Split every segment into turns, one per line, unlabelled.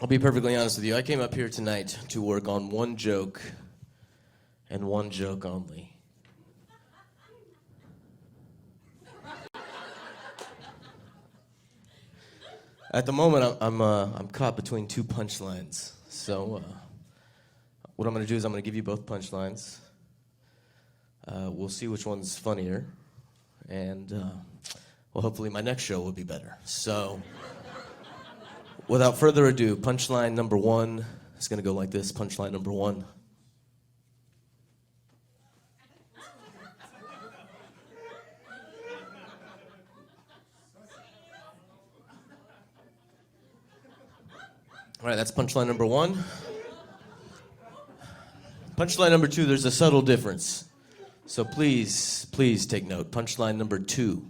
I'll be perfectly honest with you. I came up here tonight to work on one joke and one joke only. At the moment, I'm caught between two punchlines. So what I'm going to do is I'm going to give you both punchlines. We'll see which one's funnier. And, well, hopefully my next show will be better. So, without further ado, punchline number one is going to go like this. Punchline number one. All right, that's punchline number one. Punchline number two, there's a subtle difference. So please take note. Punchline number two.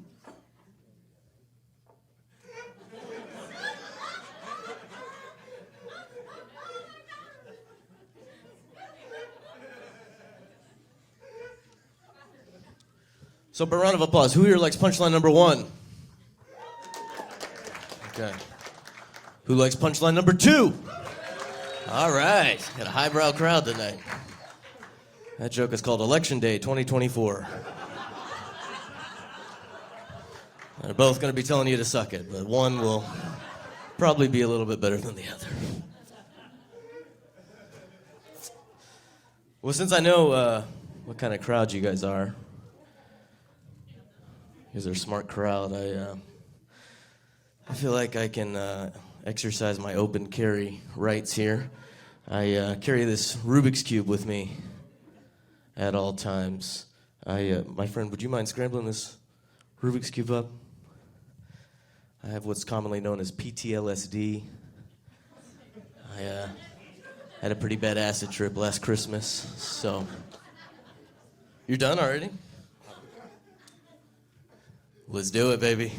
So, by round of applause, who here likes punchline number one? Okay. Who likes punchline number two? All right. Got a highbrow crowd tonight. That joke is called Election Day 2024. They're both going to be telling you to suck it, but one will probably be a little bit better than the other. Well, since I know what kind of crowd you guys are, because they're a smart crowd, I feel like I can exercise my open carry rights here. I carry this Rubik's Cube with me at all times. My friend, would you mind scrambling this Rubik's Cube up? I have what's commonly known as PTLSD. I had a pretty bad acid trip last Christmas, so... You're done already? Let's do it, baby.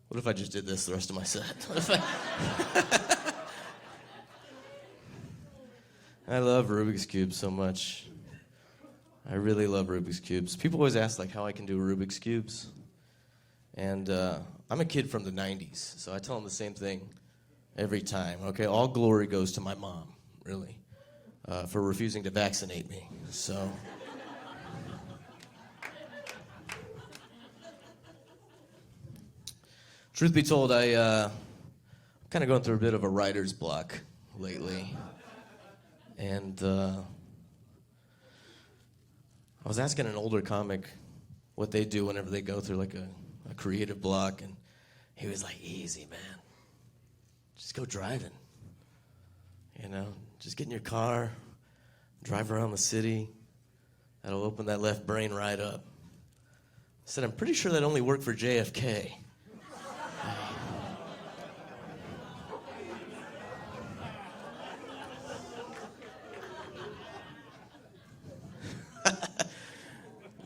What if I just did this the rest of my set? What if I love Rubik's Cubes so much. I really love Rubik's Cubes. People always ask like how I can do Rubik's Cubes. And I'm a kid from the 90s, so I tell them the same thing every time. Okay, all glory goes to my mom, really, for refusing to vaccinate me. So... Truth be told, I'm kind of going through a bit of a writer's block lately. And I was asking an older comic what they do whenever they go through like a creative block, and he was like, easy, man. Just go driving. You know, just get in your car, drive around the city. That'll open that left brain right up. I said, I'm pretty sure that only worked for JFK.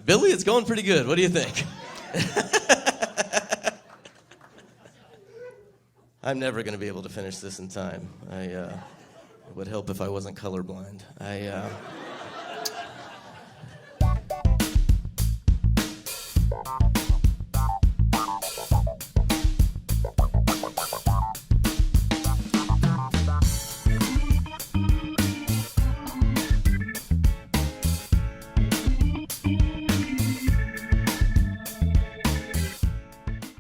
Billy, it's going pretty good. What do you think? I'm never going to be able to finish this in time. It would help if I wasn't colorblind.